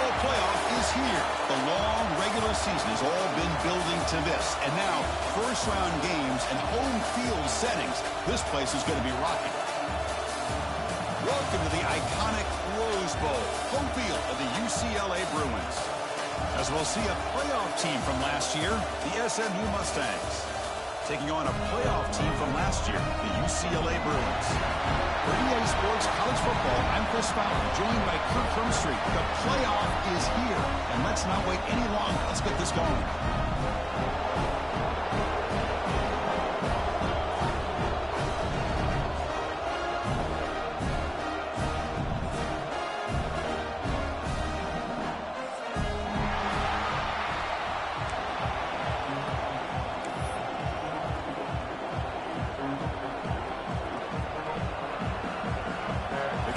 NFL playoff is here. The long regular season has all been building to this. And now, first-round games and home field settings. This place is going to be rocking. Welcome to the iconic Rose Bowl, home field of the UCLA Bruins. As we'll see a playoff team from last year, the SMU Mustangs, taking on a playoff team from last year, the UCLA Bruins. For EA Sports College Football, I'm Chris Fowler, joined by Kirk Crumstreet. The playoff is here, and let's not wait any longer. Let's get this going.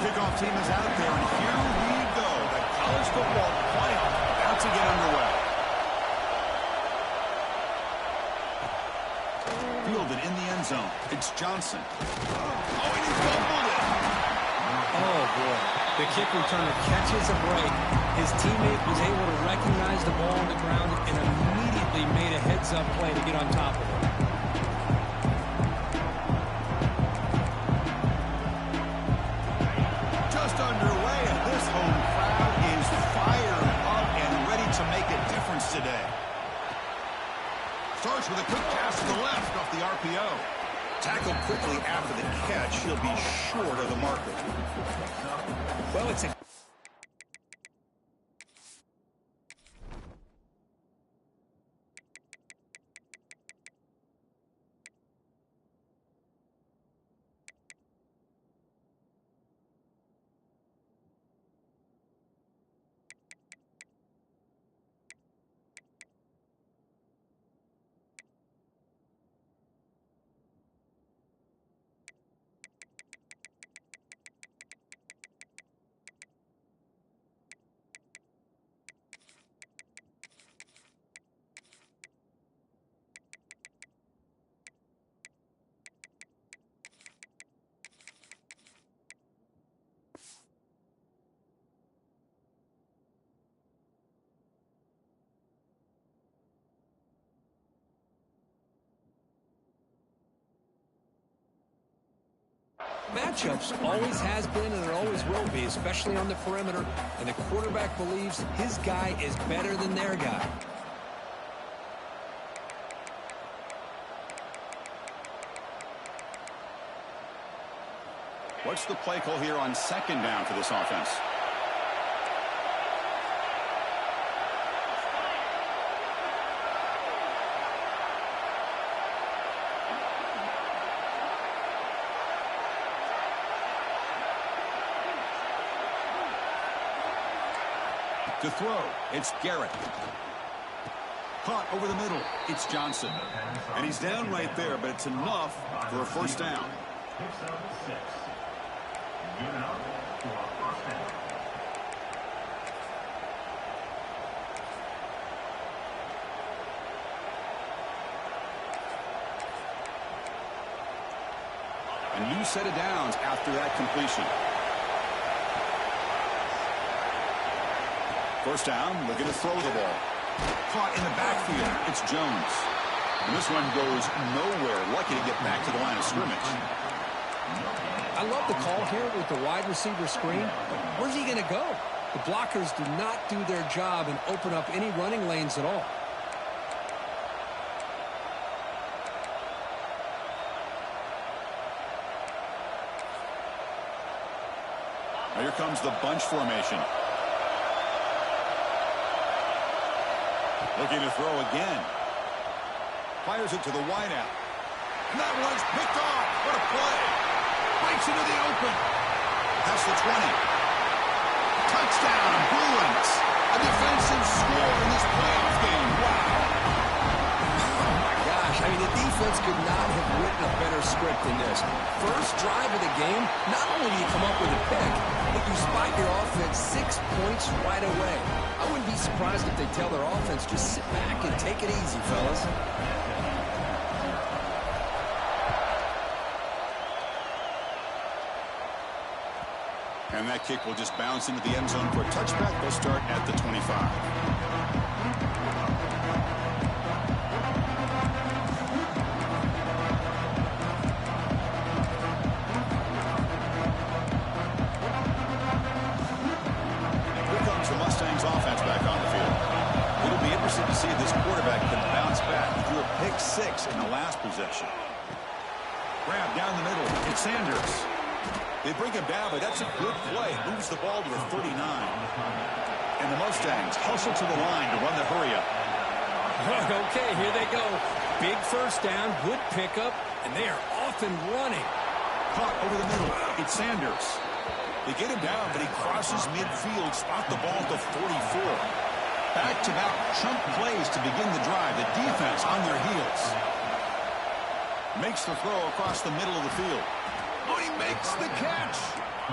Kickoff team is out there, and here we go. The college football playoff about to get underway. Fielded in the end zone. It's Johnson. Oh, and he fumbled it. Oh, boy. The kick returner catches a break. His teammate was able to recognize the ball on the ground and immediately made a heads-up play to get on top of it. Underway, and this home crowd is fired up and ready to make a difference today. Starts with a quick pass to the left off the RPO. Tackled quickly after the catch. He'll be short of the marker. Well, it's a matchups always has been and it always will be, especially on the perimeter, and the quarterback believes his guy is better than their guy. What's the play call here on second down for this offense? To throw, it's Garrett. Caught over the middle, it's Johnson. And he's down right there, but it's enough for a first down. A new set of downs after that completion. First down, looking to throw the ball. Caught in the backfield, it's Jones. And this one goes nowhere. Lucky to get back to the line of scrimmage. I love the call here with the wide receiver screen. But where's he going to go? The blockers do not do their job and open up any running lanes at all. Now here comes the bunch formation. Looking to throw again. Fires it to the wideout. And that one's picked off. What a play. Breaks into the open. That's the 20. Touchdown, Bruins. A defensive score in this playoff game. Wow. Oh, my gosh. I mean, the defense could not have written a better script than this. First drive of the game, not only do you come up with a pick, but you spot your offense 6 points right away. I wouldn't be surprised if they tell their offense, just sit back and take it easy, fellas. And that kick will just bounce into the end zone for a touchback. They'll start at the 25. Mustang's offense back on the field. It'll be interesting to see if this quarterback can bounce back. He threw a pick 6 in the last possession. Grab down the middle. It's Sanders. They bring him down, but that's a good play. Moves the ball to the 39. And the Mustangs hustle to the line to run the hurry-up. Okay, here they go. Big first down, good pickup, and they are off and running. Caught over the middle. It's Sanders. They get him down, but he crosses midfield, spot the ball to 44. Back-to-back chunk plays to begin the drive. The defense on their heels. Makes the throw across the middle of the field. Oh, he makes the catch.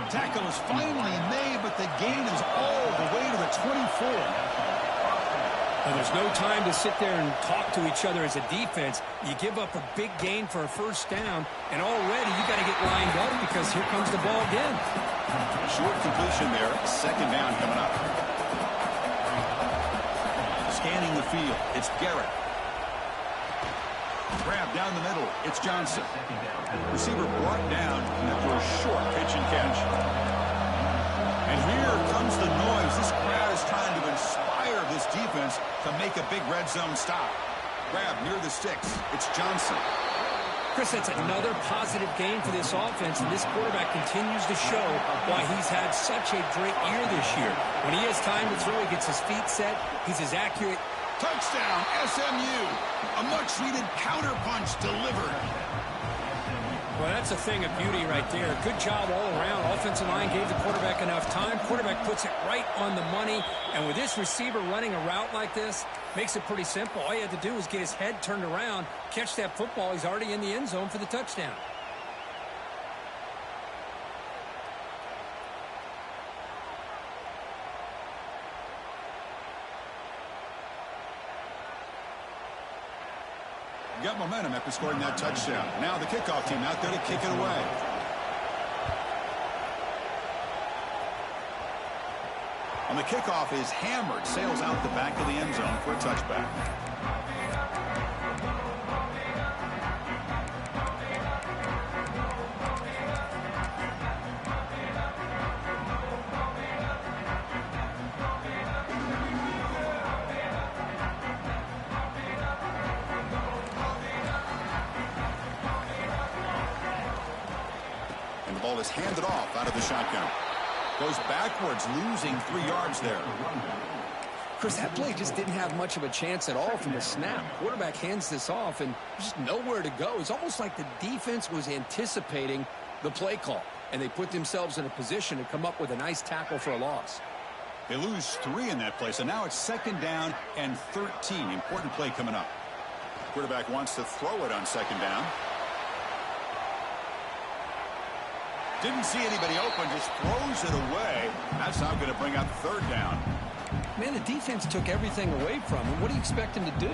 Tackle is finally made, but the gain is all the way to the 24. Well, there's no time to sit there and talk to each other as a defense. You give up a big gain for a first down, and already you got to get lined up because here comes the ball again. Short completion there. Second down coming up. Scanning the field. It's Garrett. Grab down the middle. It's Johnson. Receiver brought down after a short pitch and catch. And here comes the noise. This crowd is trying to inspire this defense to make a big red zone stop. Grab near the sticks. It's Johnson. Chris, that's another positive gain for this offense, and this quarterback continues to show why he's had such a great year this year. When he has time to throw, he gets his feet set. He's as accurate. Touchdown, SMU. A much-needed counterpunch delivered. Well, that's a thing of beauty right there. Good job all around. Offensive line gave the quarterback enough time. Quarterback puts it right on the money. And with this receiver running a route like this, makes it pretty simple. All you had to do was get his head turned around, catch that football. He's already in the end zone for the touchdown. Got momentum after scoring that touchdown. Now the kickoff team out there to kick it away. On the kickoff is hammered, sails out the back of the end zone for a touchback. And the ball is handed off out of the shotgun. Goes backwards, losing 3 yards there. Chris, that play just didn't have much of a chance at all from the snap. Quarterback hands this off and just nowhere to go. It's almost like the defense was anticipating the play call, and they put themselves in a position to come up with a nice tackle for a loss. They lose 3 in that play, so now it's second down and 13. Important play coming up. Quarterback wants to throw it on second down. Didn't see anybody open, just throws it away. That's now going to bring up third down. Man, the defense took everything away from him. What do you expect him to do?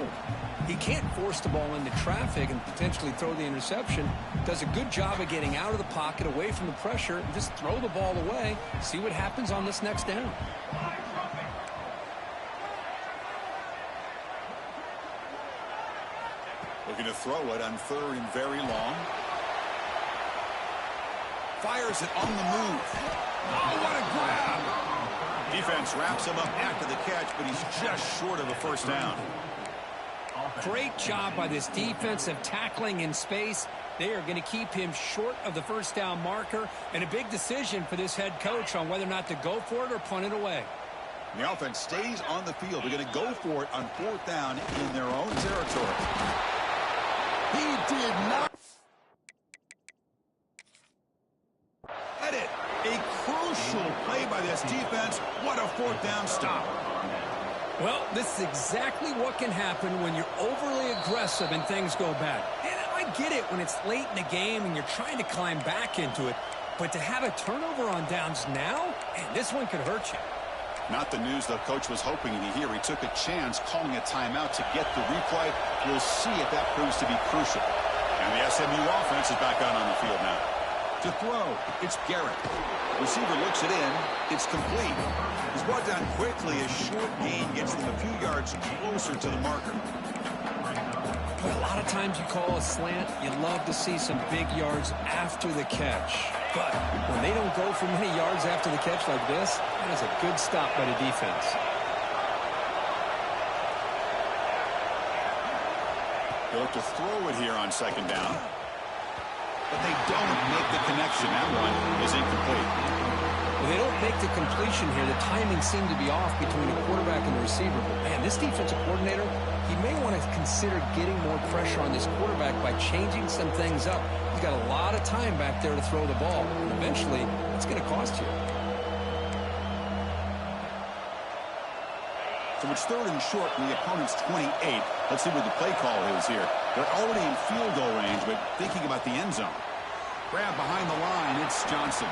He can't force the ball into traffic and potentially throw the interception. Does a good job of getting out of the pocket, away from the pressure, and just throw the ball away. See what happens on this next down. Looking to throw it on third and very long. Fires it on the move. Oh, what a grab! Defense wraps him up after the catch, but he's just short of a first down. Great job by this defense of tackling in space. They are going to keep him short of the first down marker, and a big decision for this head coach on whether or not to go for it or punt it away. The offense stays on the field. They're going to go for it on fourth down in their own territory. He did not. A crucial play by this defense. What a fourth down stop. Well, this is exactly what can happen when you're overly aggressive and things go bad. And I get it when it's late in the game and you're trying to climb back into it. But to have a turnover on downs now, man, this one could hurt you. Not the news the coach was hoping to hear. He took a chance calling a timeout to get the replay. We'll see if that proves to be crucial. And the SMU offense is back out on the field now. To throw, it's Garrett. Receiver looks it in. It's complete. He's brought down quickly. A short gain gets them a few yards closer to the marker. A lot of times you call a slant, you love to see some big yards after the catch. But when they don't go for many yards after the catch like this, that is a good stop by the defense. They'll have to throw it here on second down. But they don't make the connection. That one is incomplete. When they don't make the completion here, the timing seemed to be off between the quarterback and the receiver. But man, this defensive coordinator, he may want to consider getting more pressure on this quarterback by changing some things up. He's got a lot of time back there to throw the ball. And eventually, it's going to cost you. So it's third and short from the opponent's 28. Let's see what the play call is here. They're already in field goal range, but thinking about the end zone. Grab behind the line, it's Johnson.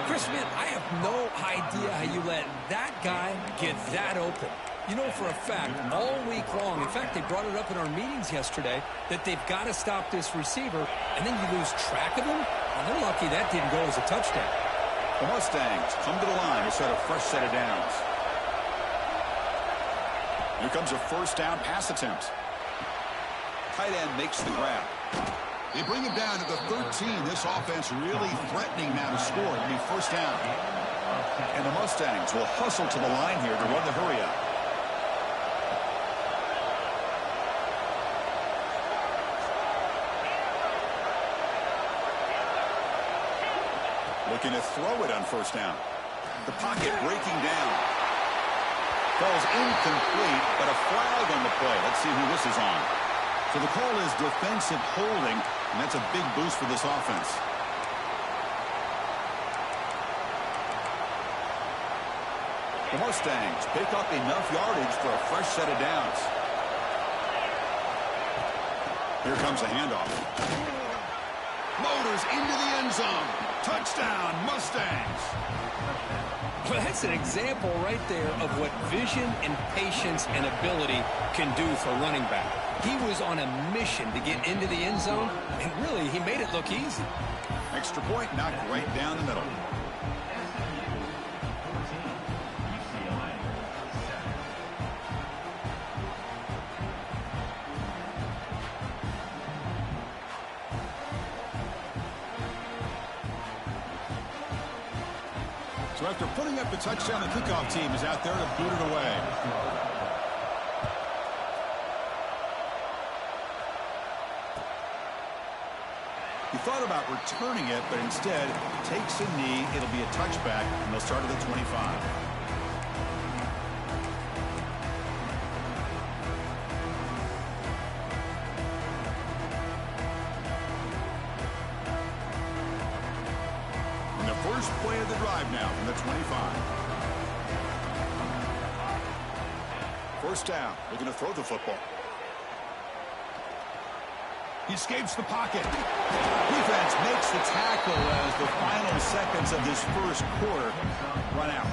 Chris, man, I have no idea how you let that guy get that open. You know for a fact, all week long, in fact, they brought it up in our meetings yesterday, that they've got to stop this receiver, and then you lose track of him? Well, they're lucky that didn't go as a touchdown. The Mustangs come to the line to set a fresh set of downs. Here comes a first down pass attempt. Tight end makes the grab. They bring him down to the 13. This offense really threatening now to score. It'll be first down. And the Mustangs will hustle to the line here to run the hurry up. Looking to throw it on first down. The pocket breaking down. Ball's incomplete, but a flag on the play. Let's see who this is on. So the call is defensive holding, and that's a big boost for this offense. The Mustangs pick up enough yardage for a fresh set of downs. Here comes a handoff. Motors into the end zone. Touchdown, Mustangs. Well, that's an example right there of what vision and patience and ability can do for a running back. He was on a mission to get into the end zone, and really, he made it look easy. Extra point knocked right down the middle. So after putting up the touchdown, the kickoff team is out there to boot it away. He thought about returning it, but instead takes a knee. It'll be a touchback, and they'll start at the 25. First play of the drive now from the 25. First down, looking to throw the football. He escapes the pocket. Defense makes the tackle as the final seconds of this first quarter run out.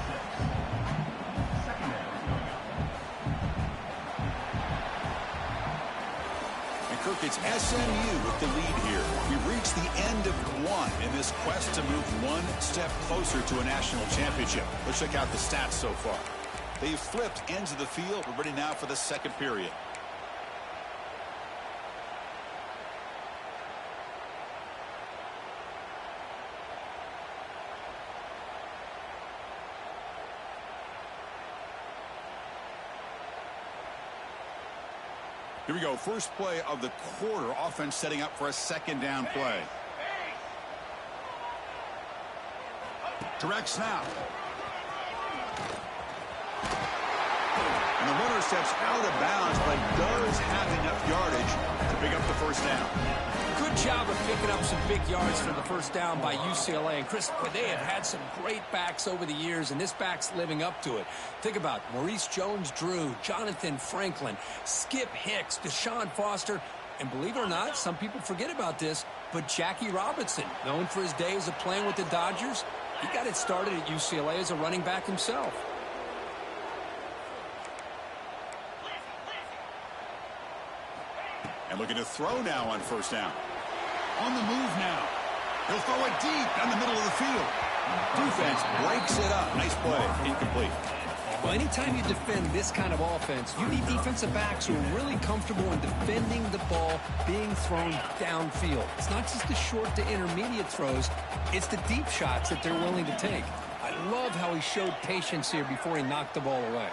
Kirk, it's SMU with the lead here. We've reached the end of one in this quest to move one step closer to a national championship. Let's check out the stats so far. They've flipped ends of the field. We're ready now for the second period. Here we go. First play of the quarter. Offense setting up for a second down play. Direct snap. And the runner steps out of bounds, but does have enough yardage to pick up the first down. Good job of picking up some big yards for the first down by UCLA. And Chris, they have had some great backs over the years, and this back's living up to it. Think about Maurice Jones-Drew, Jonathan Franklin, Skip Hicks, Deshaun Foster, and believe it or not, some people forget about this, but Jackie Robinson, known for his days of playing with the Dodgers, he got it started at UCLA as a running back himself. And looking to throw now on first down. On the move now. He'll throw it deep down the middle of the field. Defense breaks it up. Nice play. Incomplete. Well, anytime you defend this kind of offense, you need defensive backs who are really comfortable in defending the ball being thrown downfield. It's not just the short to intermediate throws. It's the deep shots that they're willing to take. I love how he showed patience here before he knocked the ball away.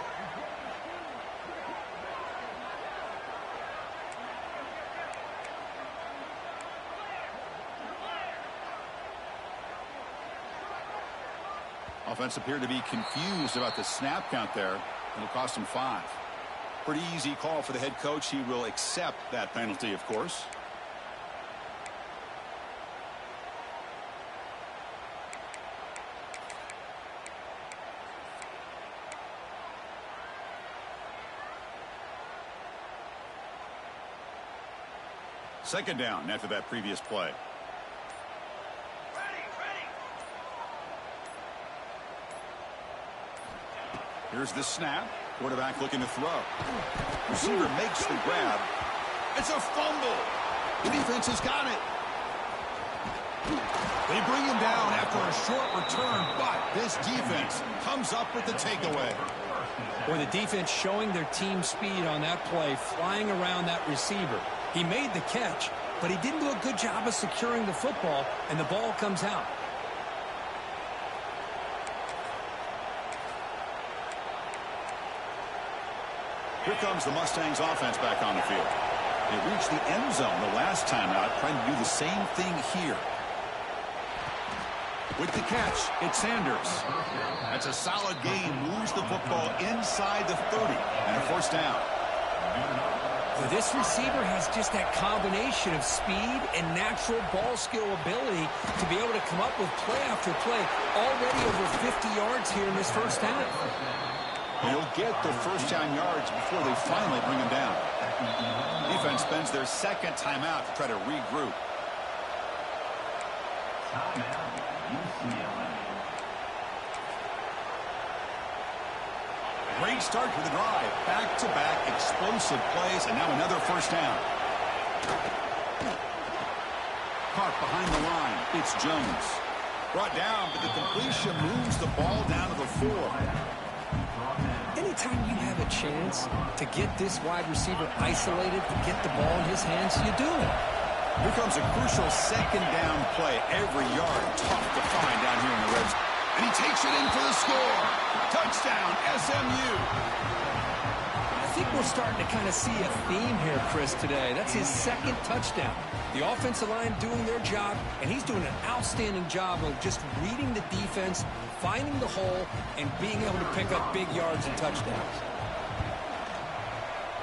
Offense appeared to be confused about the snap count there. It'll cost him 5. Pretty easy call for the head coach. He will accept that penalty, of course. Second down after that previous play. Here's the snap. Quarterback looking to throw. Receiver makes the grab. It's a fumble. The defense has got it. They bring him down after a short return, but this defense comes up with the takeaway. Boy, the defense showing their team speed on that play, flying around that receiver. He made the catch, but he didn't do a good job of securing the football, and the ball comes out. Here comes the Mustangs offense back on the field. They reached the end zone the last time out, trying to do the same thing here. With the catch, it's Sanders. That's a solid gain, moves the football inside the 30, and a first down. This receiver has just that combination of speed and natural ball skill ability to be able to come up with play after play, already over 50 yards here in this first half. He'll get the first down yards before they finally bring him down. Defense spends their second timeout to try to regroup. Great start to the drive. Back-to-back explosive plays, and now another first down. Caught behind the line. It's Jones. Brought down, but the completion moves the ball down to the 4. Anytime you have a chance to get this wide receiver isolated, to get the ball in his hands, you do it. Here comes a crucial second down play. Every yard tough to find down here in the red zone. And he takes it in for the score. Touchdown, SMU. I think we're starting to kind of see a theme here, Chris, today. That's his second touchdown. The offensive line doing their job, and he's doing an outstanding job of just reading the defense, finding the hole, and being able to pick up big yards and touchdowns.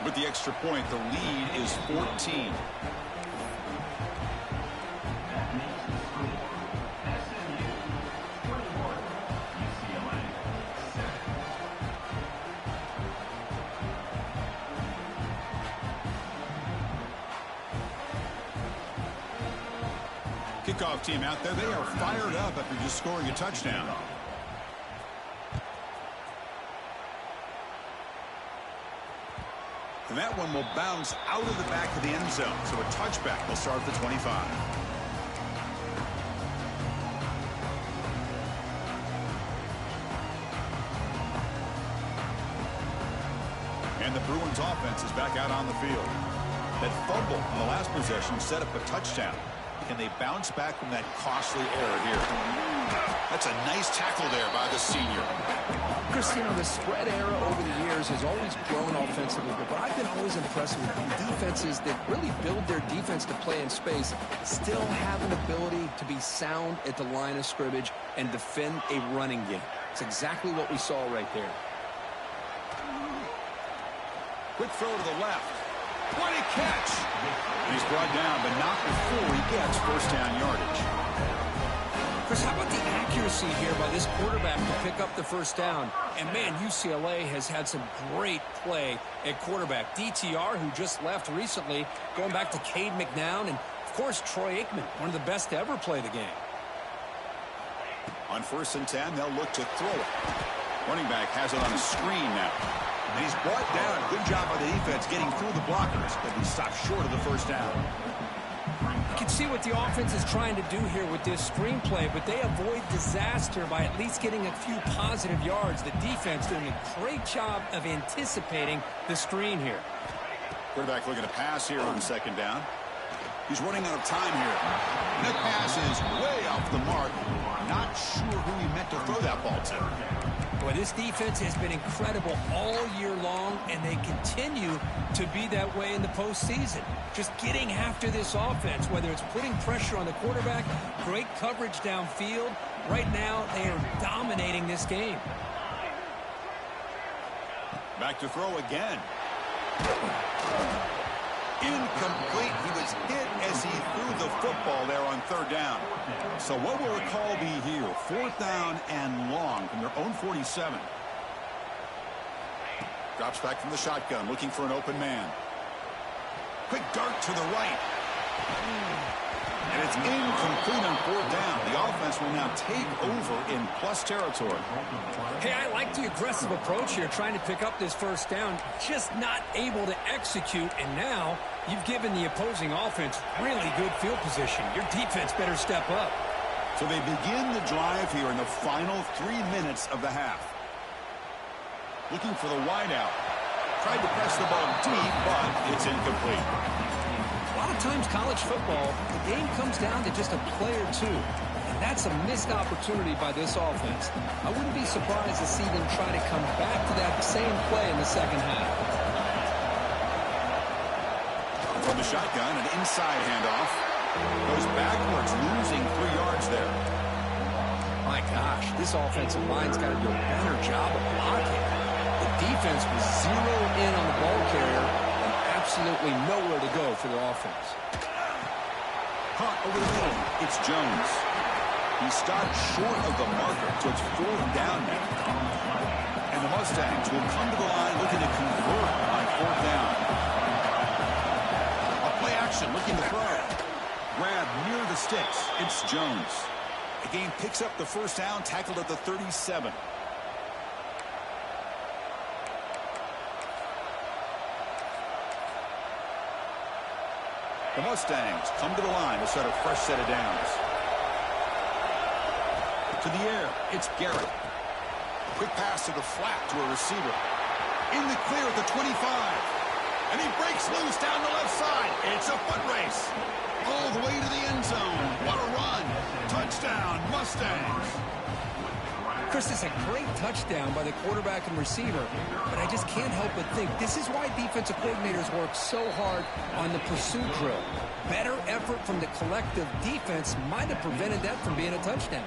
With the extra point, the lead is 14. Kickoff team out there. They are fired up after just scoring a touchdown. And that one will bounce out of the back of the end zone. So a touchback will start at the 25. And the Bruins offense is back out on the field. That fumble on the last possession set up a touchdown. Can they bounce back from that costly error here? That's a nice tackle there by the senior. Chris, you know, the spread era over the years has always grown offensively, but I've been always impressed with defenses that really build their defense to play in space, still have an ability to be sound at the line of scrimmage and defend a running game. It's exactly what we saw right there. Quick throw to the left. What a catch! And he's brought down, but not before he gets first down yardage. Chris, how about the accuracy here by this quarterback to pick up the first down? And, man, UCLA has had some great play at quarterback. DTR, who just left recently, going back to Cade McNown, and, of course, Troy Aikman, one of the best to ever play the game. On 1st and 10, they'll look to throw it. Running back has it on a screen now. And he's brought down. Good job by the defense getting through the blockers, but he stopped short of the first down. can see what the offense is trying to do here with this screenplay, but they avoid disaster by at least getting a few positive yards. The defense doing a great job of anticipating the screen here. Quarterback looking to pass here on second down. He's running out of time here. That pass is way off the mark. Not sure who he meant to throw that ball to. Boy, this defense has been incredible all year long, and they continue to be that way in the postseason. Just getting after this offense, whether it's putting pressure on the quarterback, great coverage downfield. Right now, they are dominating this game. Back to throw again. Incomplete. He was hit as he threw the football there on third down. So what will the call be here? Fourth down and long from their own 47. Drops back from the shotgun, looking for an open man. Quick dart to the right. And it's incomplete on fourth down. The offense will now take over in plus territory. Hey, I like the aggressive approach here, trying to pick up this first down, just not able to execute, and now you've given the opposing offense really good field position. Your defense better step up. So they begin the drive here in the final 3 minutes of the half. Looking for the wideout. Tried to press the ball deep, but it's incomplete. A lot of times college football, the game comes down to just a play or two. And that's a missed opportunity by this offense. I wouldn't be surprised to see them try to come back to that same play in the second half. From the shotgun, an inside handoff. Goes backwards, losing 3 yards there. My gosh, this offensive line's got to do a better job of blocking. The defense was zeroed in on the ball carrier and absolutely nowhere to go for the offense. Caught over the middle. It's Jones. He stopped short of the marker, so it's fourth down now. And the Mustangs will come to the line looking to convert on fourth down. A play action looking to throw. Grab near the sticks. It's Jones. The game picks up the first down, tackled at the 37. The Mustangs come to the line to set a fresh set of downs. To the air, it's Garrett. Quick pass to the flat to a receiver. In the clear at the 25. And he breaks loose down the left side. It's a foot race. All the way to the end zone. What a run. Touchdown, Mustangs. Chris, it's a great touchdown by the quarterback and receiver, but I just can't help but think this is why defensive coordinators work so hard on the pursuit drill. Better effort from the collective defense might have prevented that from being a touchdown.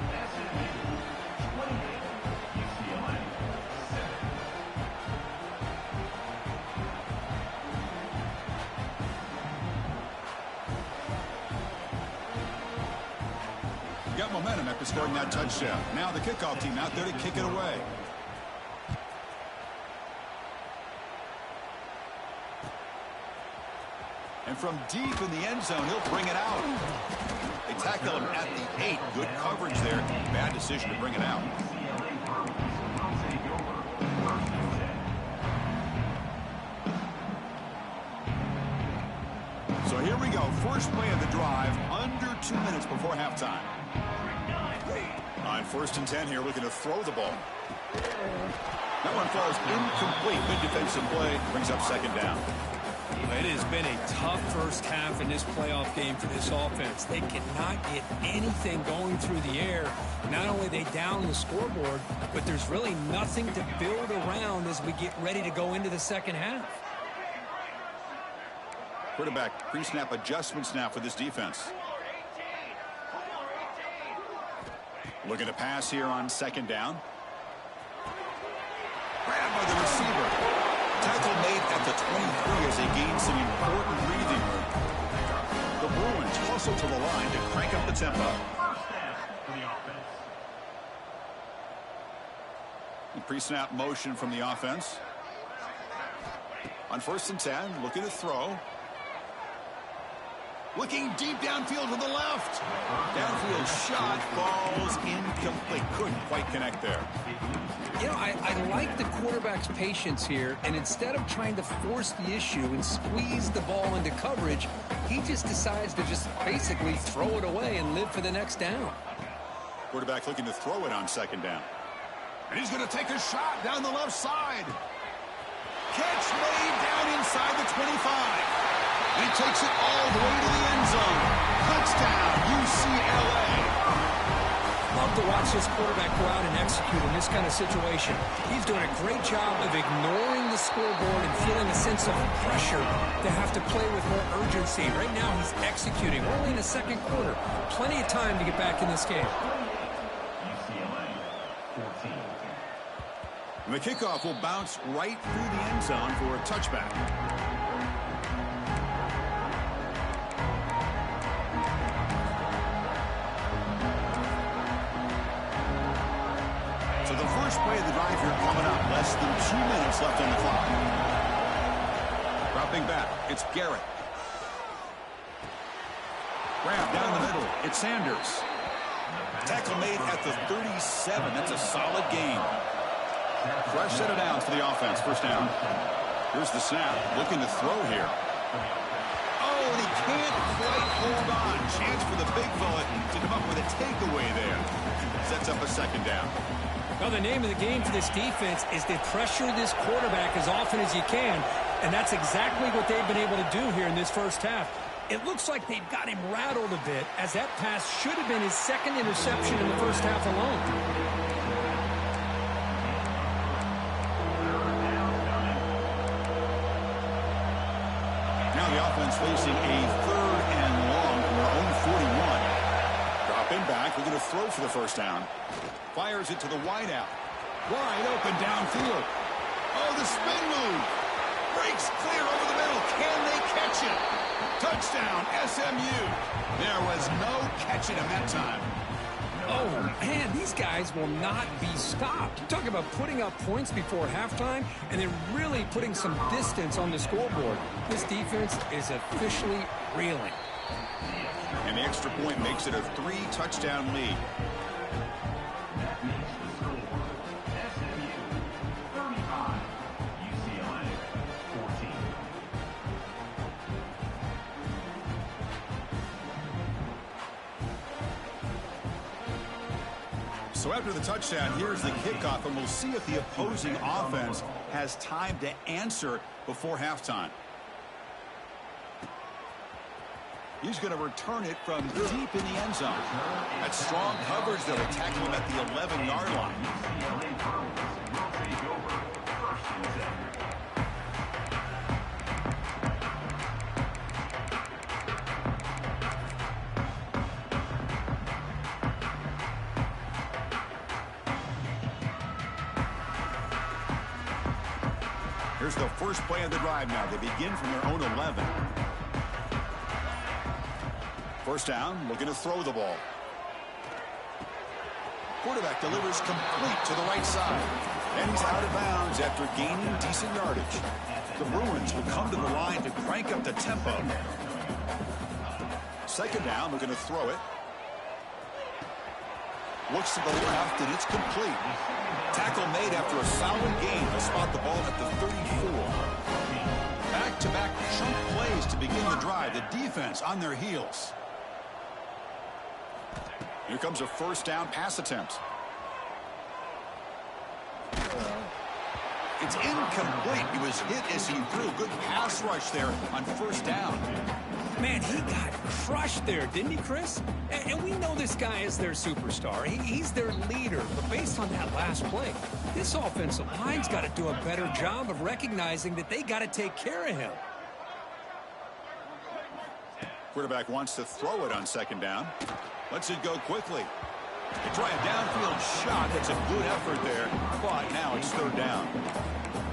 Got momentum after scoring that touchdown. Now the kickoff team out there to kick it away. And from deep in the end zone, he'll bring it out. They tackle him at the 8. Good coverage there. Bad decision to bring it out. So here we go. First play of the drive, under 2 minutes before halftime. On first and 10 here, looking to throw the ball. That one falls incomplete. Good defensive play. Brings up second down. It has been a tough first half in this playoff game for this offense. They cannot get anything going through the air. Not only they down the scoreboard, but there's really nothing to build around as we get ready to go into the second half. Quarterback pre-snap adjustments now for this defense. Looking to pass here on second down. Grabbed by the receiver. Tackle made at the 23 as they gain some important breathing room. The Bruins hustle to the line to crank up the tempo. The pre-snap motion from the offense. On first and 10, looking to throw. Looking deep downfield to the left. Downfield shot falls incomplete. Couldn't quite connect there. You know, I like the quarterback's patience here, and instead of trying to force the issue and squeeze the ball into coverage, he just decides to just basically throw it away and live for the next down. Quarterback looking to throw it on second down. And he's going to take a shot down the left side. Catch made down inside the 25. He takes it all the way to the end zone. Touchdown, UCLA. Love to watch this quarterback go out and execute in this kind of situation. He's doing a great job of ignoring the scoreboard and feeling a sense of pressure to have to play with more urgency. Right now, he's executing. We're only in the second quarter. Plenty of time to get back in this game. And the kickoff will bounce right through the end zone for a touchback. So the first play of the drive here coming up. Less than 2 minutes left on the clock. Dropping back, it's Garrett. Grab down the middle, it's Sanders. Tackle made at the 37. That's a solid gain. Fresh set of downs for the offense. First down. Here's the snap. Looking to throw here. Oh, and he can't quite hold on. Chance for the big fella to come up with a takeaway there. Sets up a second down. Well, the name of the game for this defense is to pressure this quarterback as often as you can, and that's exactly what they've been able to do here in this first half. It looks like they've got him rattled a bit, as that pass should have been his second interception in the first half alone. Now the offense facing a third and long from their own 41. Dropping back, we're going to throw for the first down. Fires it to the wideout. Wide open downfield. Oh, the spin move. Breaks clear over the middle. Can they catch it? Touchdown, SMU. There was no catching him that time. Oh, man, these guys will not be stopped. You talk about putting up points before halftime and then really putting some distance on the scoreboard. This defense is officially reeling. And the extra point makes it a 3-touchdown lead. So after the touchdown, here's the kickoff, and we'll see if the opposing offense has time to answer before halftime. He's going to return it from deep in the end zone. That's strong coverage, though, to tackle him at the 11-yard line. Here's the first play of the drive now. They begin from their own 11. First down, looking to throw the ball. Quarterback delivers complete to the right side. And he's out of bounds after gaining decent yardage. The Bruins will come to the line to crank up the tempo. Second down, looking to throw it. Looks to the left, and it's complete. Tackle made after a solid gain. They'll spot the ball at the 34. Back-to-back chunk plays to begin the drive. The defense on their heels. Here comes a first down pass attempt. It's incomplete. He was hit as he threw. Good pass rush there on first down. Man, he got crushed there, didn't he, Chris? And we know this guy is their superstar. He's their leader. But based on that last play, this offensive line's got to do a better job of recognizing that they got to take care of him. Quarterback wants to throw it on second down. Lets it go quickly. They try a downfield shot. That's a good effort there. But now it's third down.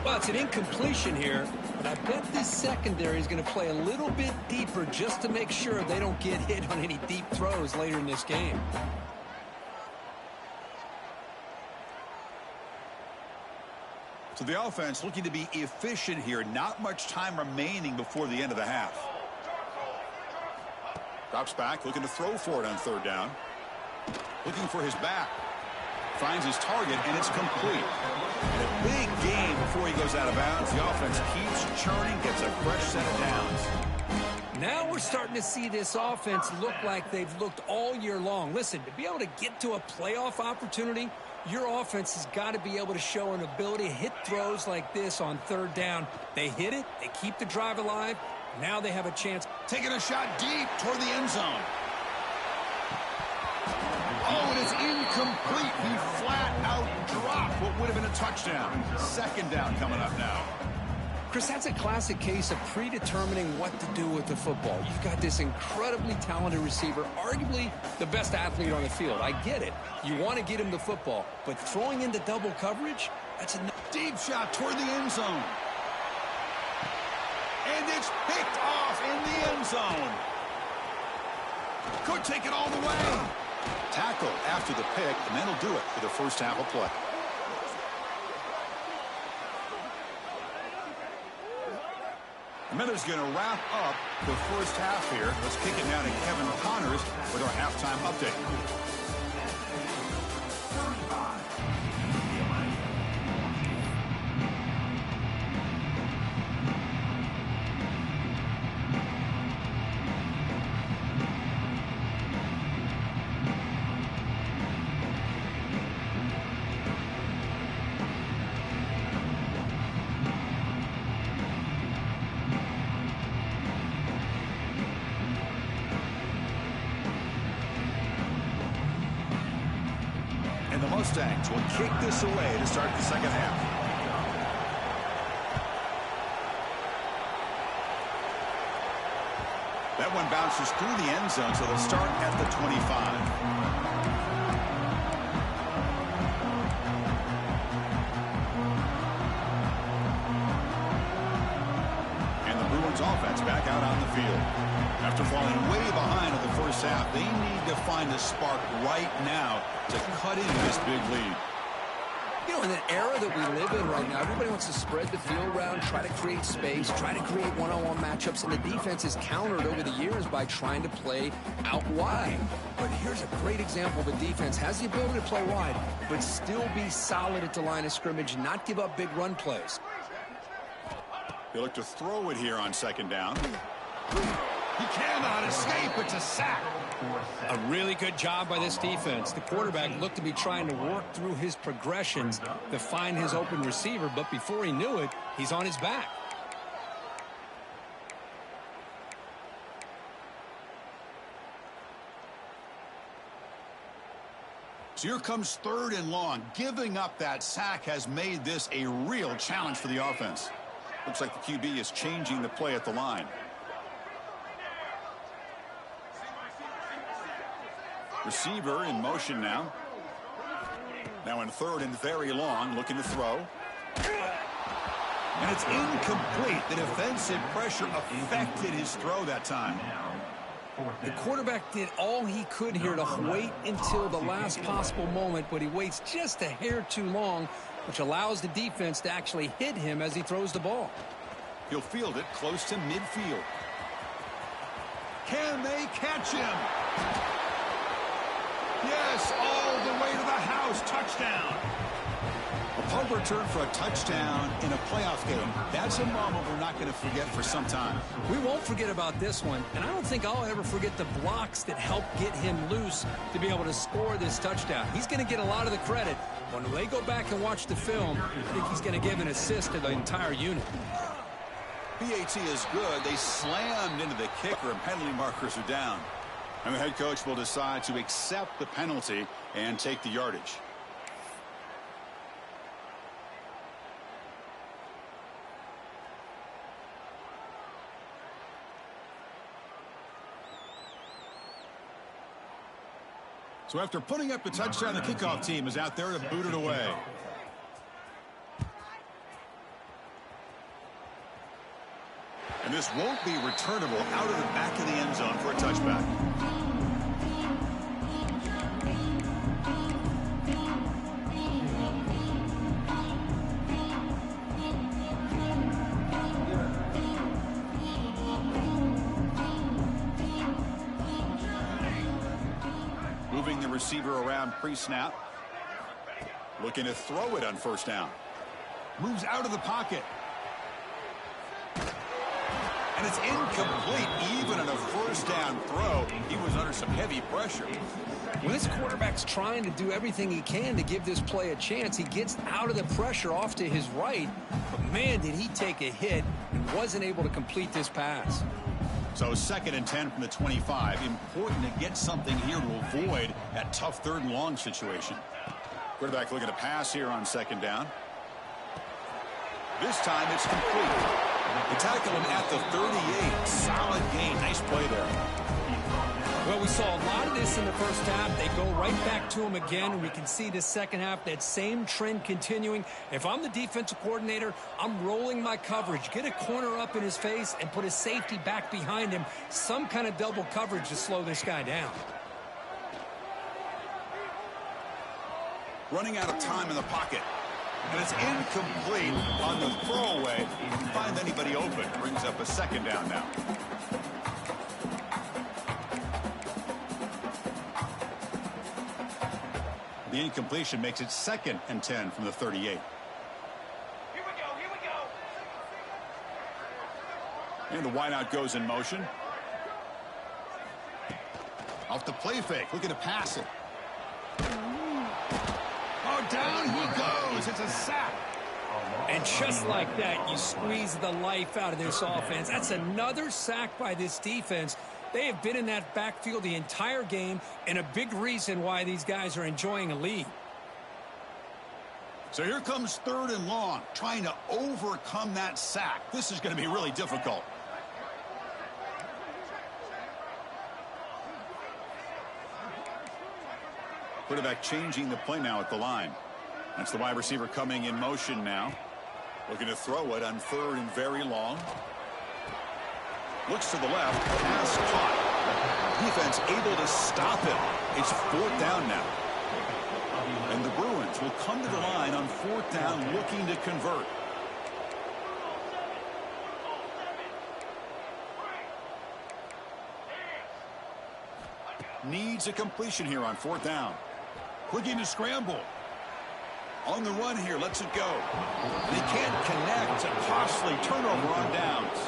Well, it's an incompletion here, but I bet this secondary is going to play a little bit deeper just to make sure they don't get hit on any deep throws later in this game. So the offense looking to be efficient here. Not much time remaining before the end of the half. Drops back, looking to throw for it on third down. Looking for his back. Finds his target, and it's complete. And a big gain before he goes out of bounds. The offense keeps churning, gets a fresh set of downs. Now we're starting to see this offense look like they've looked all year long. Listen, to be able to get to a playoff opportunity, your offense has got to be able to show an ability to hit throws like this on third down. They hit it, they keep the drive alive. Now they have a chance. Taking a shot deep toward the end zone. Oh, and it's incomplete. He flat out dropped what would have been a touchdown. Second down coming up now. Chris, that's a classic case of predetermining what to do with the football. You've got this incredibly talented receiver, arguably the best athlete on the field. I get it. You want to get him the football, but throwing into double coverage, that's a deep shot toward the end zone. And it's picked off in the end zone. Could take it all the way. Tackle after the pick, and then he'll do it for the first half of play. Miller's going to wrap up the first half here. Let's kick it down to Kevin Connors with our halftime update. And the Mustangs will kick this away to start the second half. That one bounces through the end zone, so they'll start at the 25. And the Bruins offense back out on the field. After falling way behind in the first half, they need to find a spark right now to cut into this big lead. You know, in the era that we live in right now, everybody wants to spread the field around, try to create space, try to create one-on-one matchups, and the defense is countered over the years by trying to play out wide. But here's a great example of a defense has the ability to play wide, but still be solid at the line of scrimmage, not give up big run plays. They look to throw it here on second down. He cannot escape. It's a sack. A really good job by this defense. The quarterback looked to be trying to work through his progressions to find his open receiver, but before he knew it, he's on his back. So here comes third and long. Giving up that sack has made this a real challenge for the offense. Looks like the QB is changing the play at the line. Receiver in motion now. Now in third and very long, looking to throw. And it's incomplete. The defensive pressure affected his throw that time. The quarterback did all he could here to wait until the last possible moment, but he waits just a hair too long, which allows the defense to actually hit him as he throws the ball. He'll field it close to midfield. Can they catch him? Yes, all the way to the house. Touchdown. A punt return for a touchdown in a playoff game. That's a moment we're not going to forget for some time. We won't forget about this one, and I don't think I'll ever forget the blocks that helped get him loose to be able to score this touchdown. He's going to get a lot of the credit. When they go back and watch the film, I think he's going to give an assist to the entire unit. PAT is good. They slammed into the kicker, and penalty markers are down. And the head coach will decide to accept the penalty and take the yardage. So after putting up the touchdown, the kickoff team is out there to boot it away. And this won't be returnable out of the back of the end zone for a touchback. receiver around pre-snap. Looking to throw it on first down. Moves out of the pocket. And it's incomplete. Even on a first down throw, he was under some heavy pressure. When this quarterback's trying to do everything he can to give this play a chance, he gets out of the pressure off to his right. But, man, did he take a hit and wasn't able to complete this pass. So 2nd and 10 from the 25. Important to get something here to avoid that tough 3rd and long situation. Quarterback looking to pass here on 2nd down. This time it's complete. They tackle him at the 38. Solid gain. Nice play there. Well, we saw a lot of this in the first half. They go right back to him again, and we can see the second half, that same trend continuing. If I'm the defensive coordinator, I'm rolling my coverage. Get a corner up in his face and put a safety back behind him. Some kind of double coverage to slow this guy down. Running out of time in the pocket. And it's incomplete on the throwaway. Didn't find anybody open. Brings up a 2nd down now. The incompletion makes it 2nd and 10 from the 38. Here we go. And the wideout goes in motion. Off the play fake. Looking to pass it. Oh, down he goes. It's a sack. And just like that, you squeeze the life out of this offense. That's another sack by this defense. They have been in that backfield the entire game, and a big reason why these guys are enjoying a lead. So here comes 3rd and long, trying to overcome that sack. This is going to be really difficult. Quarterback changing the play now at the line. That's the wide receiver coming in motion now. Looking to throw it on 3rd and very long. Looks to the left. Pass caught. Defense able to stop it. It's 4th down now. And the Bruins will come to the line on 4th down looking to convert. Needs a completion here on 4th down. Looking to scramble. On the run here, lets it go. They can't connect. It's a costly turnover on downs.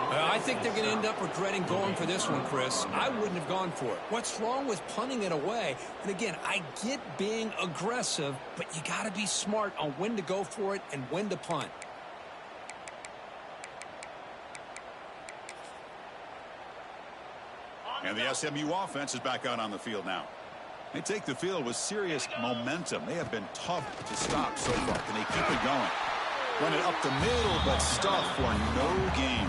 I think they're going to end up regretting going for this one, Chris. I wouldn't have gone for it. What's wrong with punting it away? And again, I get being aggressive, but you got to be smart on when to go for it and when to punt. And the SMU offense is back out on the field now. They take the field with serious momentum. They have been tough to stop so far. Can they keep it going? Run it up the middle, but stuff for no gain.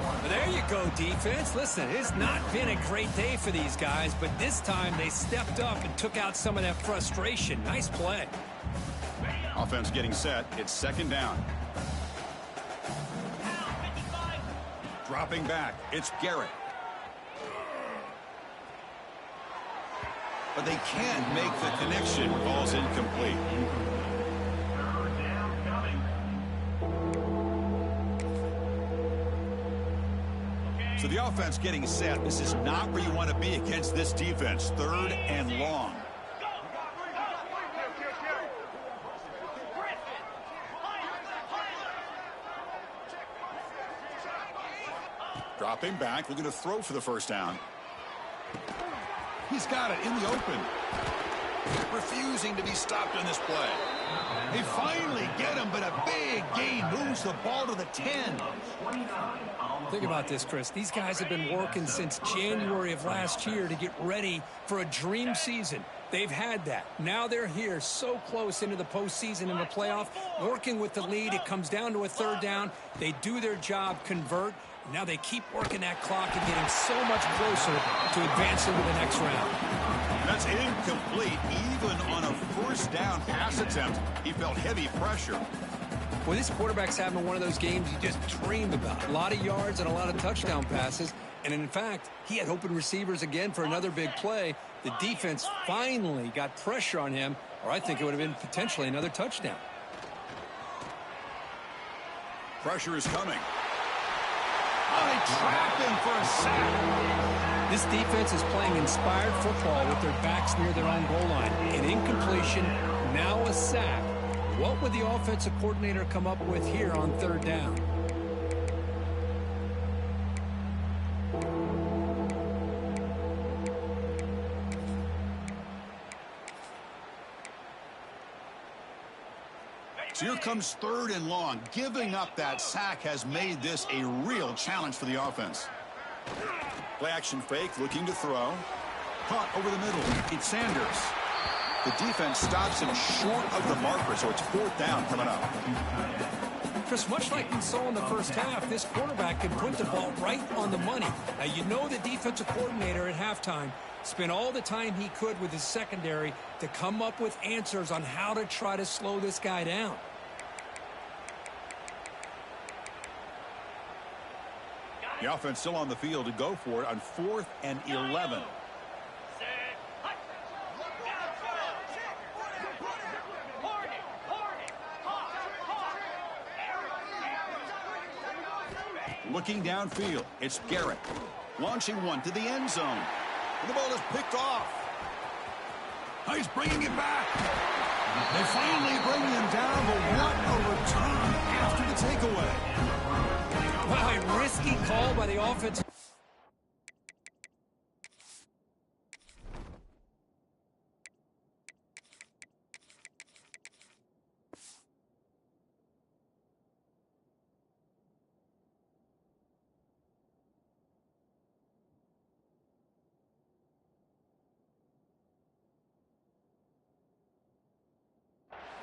Well, there you go, defense. Listen, it's not been a great day for these guys, but this time they stepped up and took out some of that frustration. Nice play. Offense getting set. It's 2nd down. Dropping back. It's Garrett. But they can't make the connection. Ball's incomplete. So the offense getting set. This is not where you want to be against this defense. 3rd and long. Dropping back, looking to throw for the first down. He's got it in the open. Refusing to be stopped on this play. They finally get him, but a big gain moves the ball to the 10. Think about this, Chris. These guys have been working since January of last year to get ready for a dream season. They've had that. Now they're here so close into the postseason and the playoff, working with the lead. It comes down to a 3rd down. They do their job, convert. Now they keep working that clock and getting so much closer to advancing to the next round. That's incomplete. Even on a first down pass attempt, he felt heavy pressure. Well, this quarterback's having one of those games you just dreamed about. A lot of yards and a lot of touchdown passes. And in fact, he had open receivers again for another big play. The defense finally got pressure on him, or I think it would have been potentially another touchdown. Pressure is coming. Oh, they trap him for a sack. This defense is playing inspired football with their backs near their own goal line. An incompletion, now a sack. What would the offensive coordinator come up with here on third down? So here comes third and long. Giving up that sack has made this a real challenge for the offense. Play action fake, looking to throw. Caught over the middle. It's Sanders. The defense stops him short of the marker, so it's fourth down coming up. Chris, much like we saw in the first half, this quarterback can put the ball right on the money. Now, you know the defensive coordinator at halftime spent all the time he could with his secondary to come up with answers on how to try to slow this guy down. The offense still on the field to go for it on 4th and 11. Looking downfield, it's Garrett. Launching one to the end zone. And the ball is picked off. He's bringing it back. They finally bring him down, but what a return after the takeaway. Wow, a risky call by the offense.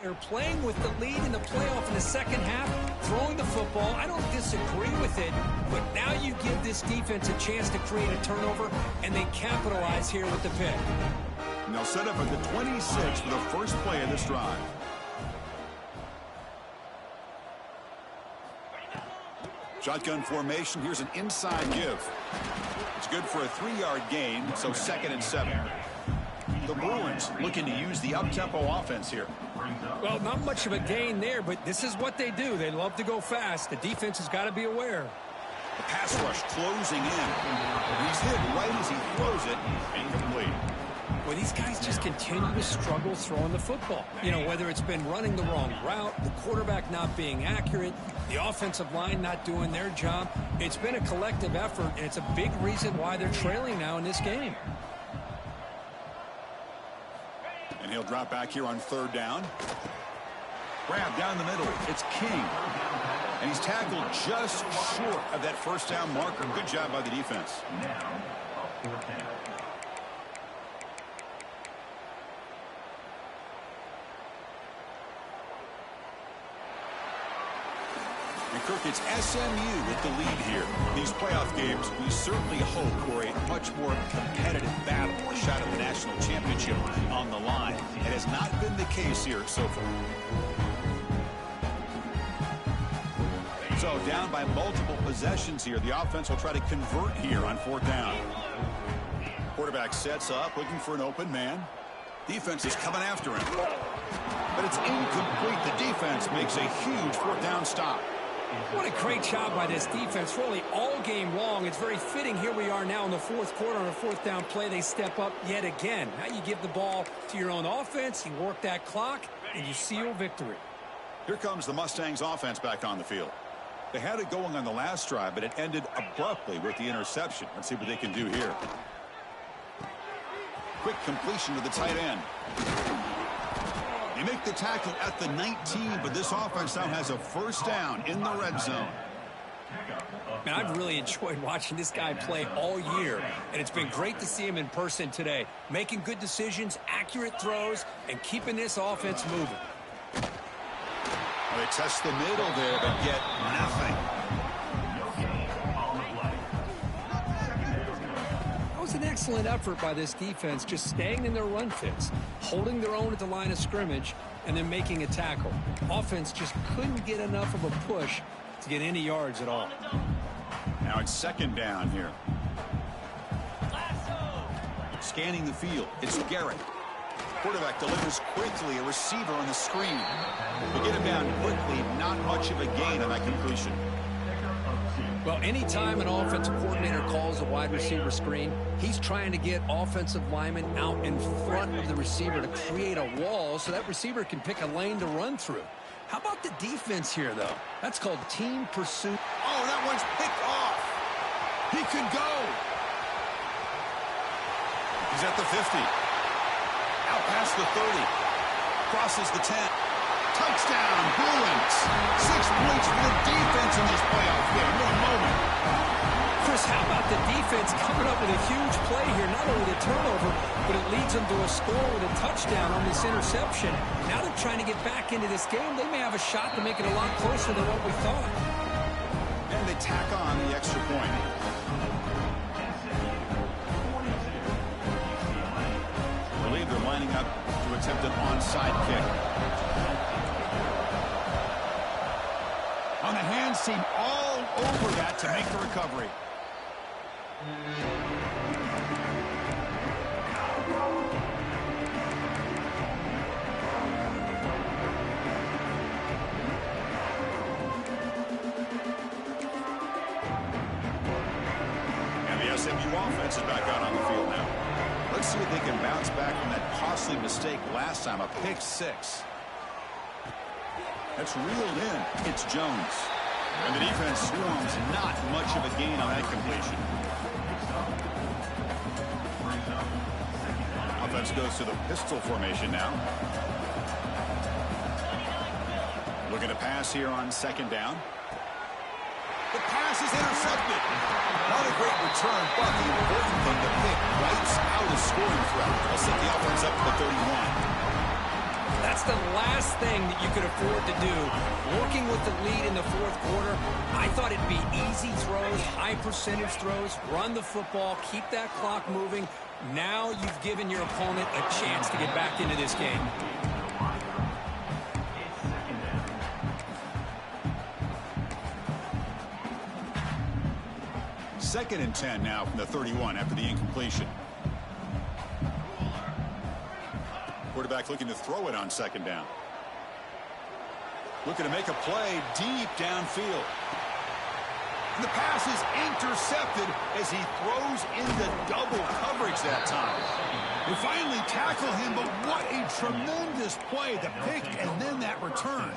They're playing with the lead in the playoff in the second half, throwing the football. I don't disagree with it, but now you give this defense a chance to create a turnover, and they capitalize here with the pick. And they'll set up at the 26 for the first play of this drive. Shotgun formation. Here's an inside give. It's good for a 3-yard gain, so 2nd and 7. The Bruins looking to use the up-tempo offense here. Well, not much of a gain there, but this is what they do. They love to go fast. The defense has got to be aware. The pass rush closing in. He's hit right as he throws it. Incomplete. Well, these guys just continue to struggle throwing the football. You know, whether it's been running the wrong route, the quarterback not being accurate, the offensive line not doing their job. It's been a collective effort, and it's a big reason why they're trailing now in this game. And he'll drop back here on 3rd down. Grab down the middle. It's King. And he's tackled just short of that first down marker. Good job by the defense. And Kirk, it's SMU with the lead here. These playoff games, we certainly hope for a much more competitive battle, a shot at the national championship on the line. It has not been the case here so far. So down by multiple possessions here. The offense will try to convert here on 4th down. Quarterback sets up, looking for an open man. Defense is coming after him. But it's incomplete. The defense makes a huge 4th down stop. What a great job by this defense, really all game long. It's very fitting. Here we are now in the 4th quarter on a 4th down play. They step up yet again. Now you give the ball to your own offense, you work that clock, and you seal victory. Here comes the Mustangs offense back on the field. They had it going on the last drive, but it ended abruptly with the interception. Let's see what they can do here. Quick completion to the tight end. They make the tackle at the 19, but this offense now has a first down in the red zone. Man, I've really enjoyed watching this guy play all year, and it's been great to see him in person today, making good decisions, accurate throws, and keeping this offense moving. Well, they test the middle there, but get nothing. That was an excellent effort by this defense, just staying in their run fits, holding their own at the line of scrimmage, and then making a tackle. Offense just couldn't get enough of a push to get any yards at all. Now it's 2nd down here. Scanning the field, it's Garrett. Quarterback delivers quickly, a receiver on the screen. They get him down quickly, not much of a gain on that completion. Well, anytime an offensive coordinator calls a wide receiver screen, he's trying to get offensive linemen out in front of the receiver to create a wall so that receiver can pick a lane to run through. How about the defense here, though? That's called team pursuit. Oh, that one's picked off. He could go. He's at the 50. Out past the 30. Crosses the 10. Touchdown, Bruins. 6 points for the defense in this playoff game. What a moment. Chris, how about the defense coming up with a huge play here? Not only the turnover, but it leads them to a score with a touchdown on this interception. Now they're trying to get back into this game. They may have a shot to make it a lot closer than what we thought. And they tack on the extra point. I believe they're lining up to attempt an onside kick. On the hands team, all over that to make the recovery. And the SMU offense is back out on the field now. Let's see if they can bounce back from that costly mistake last time, a pick 6. That's reeled in. It's Jones. And the defense swarms, not much of a gain on that completion. Offense goes to the pistol formation now. Looking to pass here on 2nd down. The pass is intercepted. Not a great return, but the important thing, the pick wipes out a scoring threat. They'll set the offense up to the 31. That's the last thing that you could afford to do. Working with the lead in the 4th quarter, I thought it'd be easy throws, high percentage throws, run the football, keep that clock moving. Now you've given your opponent a chance to get back into this game. Second and 10 now from the 31 after the incompletion. Quarterback looking to throw it on 2nd down. Looking to make a play deep downfield. And the pass is intercepted as he throws into double coverage that time. They finally tackle him, but what a tremendous play. The pick and then that return.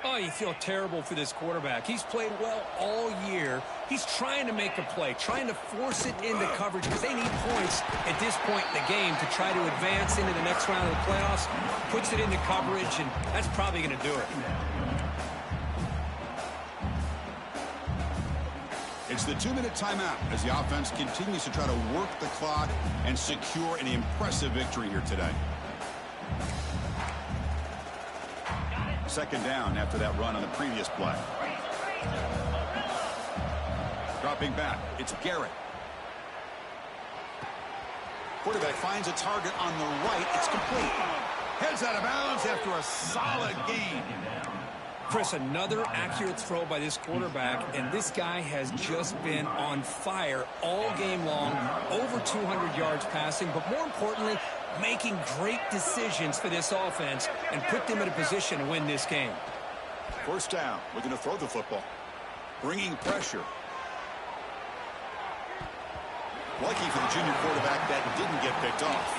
Oh, you feel terrible for this quarterback. He's played well all year. He's trying to make a play, trying to force it into coverage because they need points at this point in the game to try to advance into the next round of the playoffs. Puts it into coverage, and that's probably going to do it. It's the 2-minute timeout as the offense continues to try to work the clock and secure an impressive victory here today. 2nd down after that run on the previous play. Dropping back, it's Garrett. Quarterback finds a target on the right. It's complete. Heads out of bounds after a solid gain. Chris, another accurate throw by this quarterback, and this guy has just been on fire all game long. Over 200 yards passing, but more importantly, making great decisions for this offense and put them in a position to win this game. 1st down, looking to throw the football. Bringing pressure. Lucky for the junior quarterback that didn't get picked off.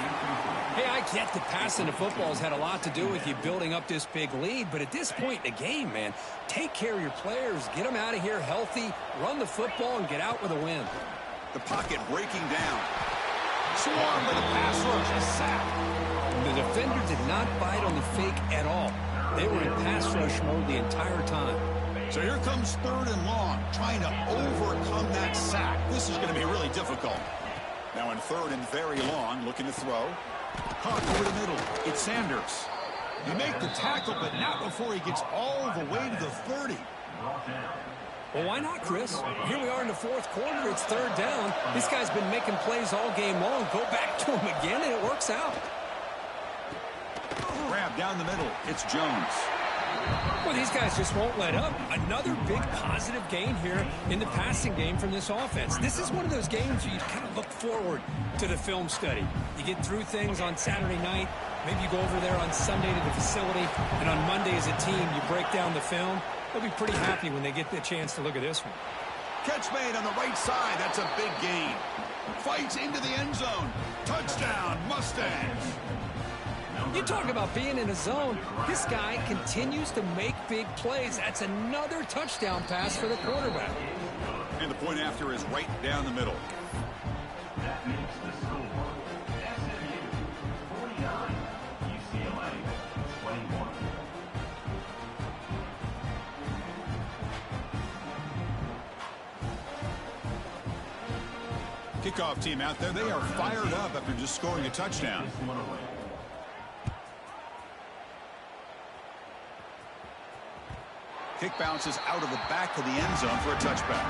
Hey, I get that passing the football has had a lot to do with you building up this big lead, but at this point in the game, man, take care of your players, get them out of here healthy, run the football, and get out with a win. The pocket breaking down. Swarmed by the pass rush, a sack. The defender did not bite on the fake at all. They were in pass rush mode the entire time. So here comes 3rd and long, trying to overcome that sack. This is going to be really difficult. Now in 3rd and very long, looking to throw. Caught over the middle. It's Sanders. He make the tackle, but not before he gets all the way to the 30. Well, why not, Chris? Here we are in the 4th quarter. It's 3rd down. This guy's been making plays all game long. Go back to him again, and it works out. Grab down the middle. It's Jones. Well, these guys just won't let up. Another big positive gain here in the passing game from this offense. This is one of those games where you kind of look forward to the film study. You get through things on Saturday night. Maybe you go over there on Sunday to the facility, and on Monday as a team, you break down the film. They'll be pretty happy when they get the chance to look at this one. Catch made on the right side. That's a big gain. Fights into the end zone. Touchdown, Mustangs. You talk about being in a zone. This guy continues to make big plays. That's another touchdown pass for the quarterback. And the point after is right down the middle. That makes the score SMU 49, UCLA 21. Kickoff team out there. They are fired up after just scoring a touchdown. Kick bounces out of the back of the end zone for a touchback.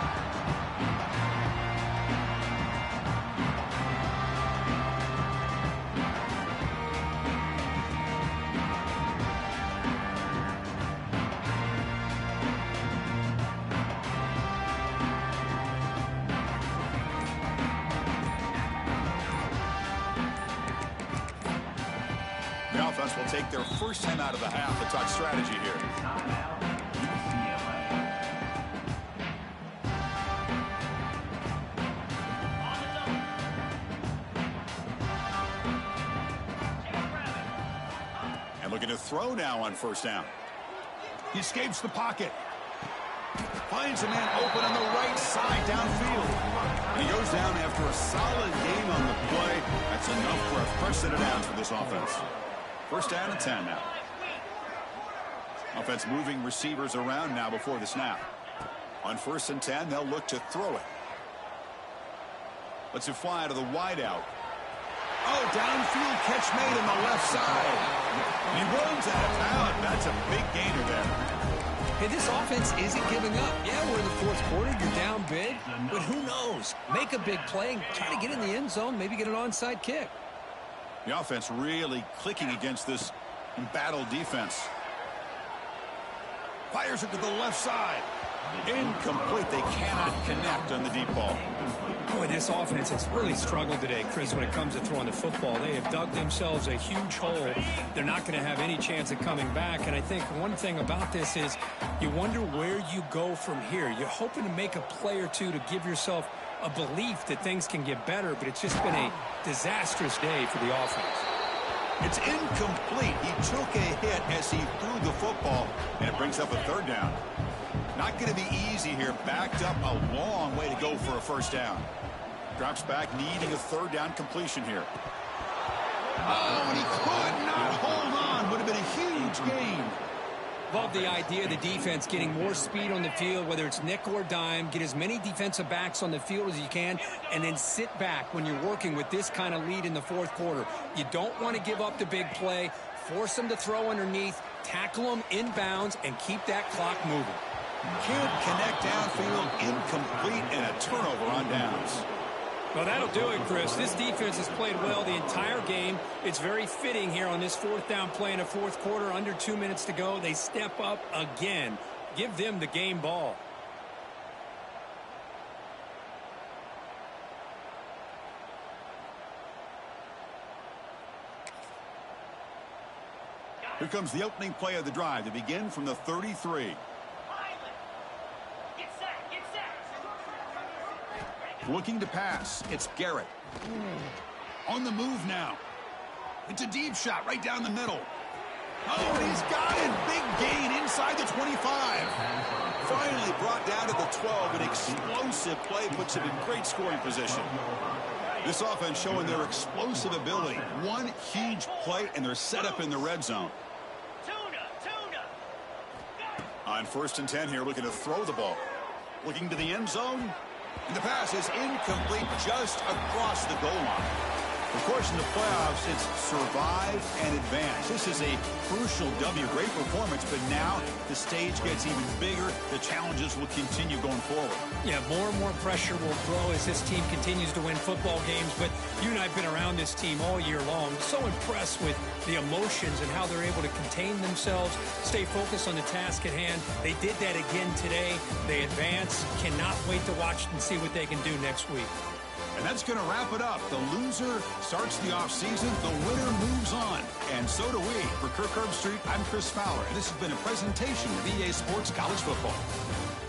The offense will take their first time out of the half to talk strategy here. Looking to throw now on first down. He escapes the pocket. Finds a man open on the right side downfield. And he goes down after a solid gain on the play. That's enough for a first set of downs for this offense. First down and 10 now. Offense moving receivers around now before the snap. On first and 10, they'll look to throw it. Lets it fly to the wideout. Oh, downfield catch made on the left side. He runs out of bounds. That's a big gainer there. Hey, this offense isn't giving up. Yeah, we're in the fourth quarter. You're down big. But who knows? Make a big play and try to get in the end zone, maybe get an onside kick. The offense really clicking against this embattled defense. Fires it to the left side. Incomplete. They cannot connect on the deep ball. Boy, this offense has really struggled today, Chris, when it comes to throwing the football. They have dug themselves a huge hole. They're not going to have any chance of coming back. And I think one thing about this is you wonder where you go from here. You're hoping to make a play or two to give yourself a belief that things can get better, but it's just been a disastrous day for the offense. It's incomplete. He took a hit as he threw the football, and it brings up a third down. Not going to be easy here. Backed up a long way to go for a first down. Drops back, needing a third down completion here. Oh, and he could not hold on. Would have been a huge gain. Love the idea of the defense getting more speed on the field, whether it's nickel or dime. Get as many defensive backs on the field as you can, and then sit back when you're working with this kind of lead in the fourth quarter. You don't want to give up the big play. Force them to throw underneath, tackle them inbounds, and keep that clock moving. Can't connect downfield, incomplete, and a turnover on downs. Well, that'll do it, Chris. This defense has played well the entire game. It's very fitting here on this fourth down play in the fourth quarter. Under 2 minutes to go. They step up again. Give them the game ball. Here comes the opening play of the drive to begin from the 33. Looking to pass. It's Garrett. On the move now. It's a deep shot right down the middle. Oh, and he's got it. Big gain inside the 25. Finally brought down to the 12. An explosive play puts him in great scoring position. This offense showing their explosive ability. One huge play, and they're set up in the red zone. On first and 10 here, looking to throw the ball. Looking to the end zone. And the pass is incomplete just across the goal line. Of course, in the playoffs, it's survive and advance. This is a crucial W. Great performance, but now the stage gets even bigger. The challenges will continue going forward. Yeah, more and more pressure will grow as this team continues to win football games, but you and I have been around this team all year long. So impressed with the emotions and how they're able to contain themselves, stay focused on the task at hand. They did that again today. They advance. Cannot wait to watch and see what they can do next week. And that's going to wrap it up. The loser starts the offseason. The winner moves on. And so do we. For Kirk Herbstreit, I'm Chris Fowler. And this has been a presentation of EA Sports College Football.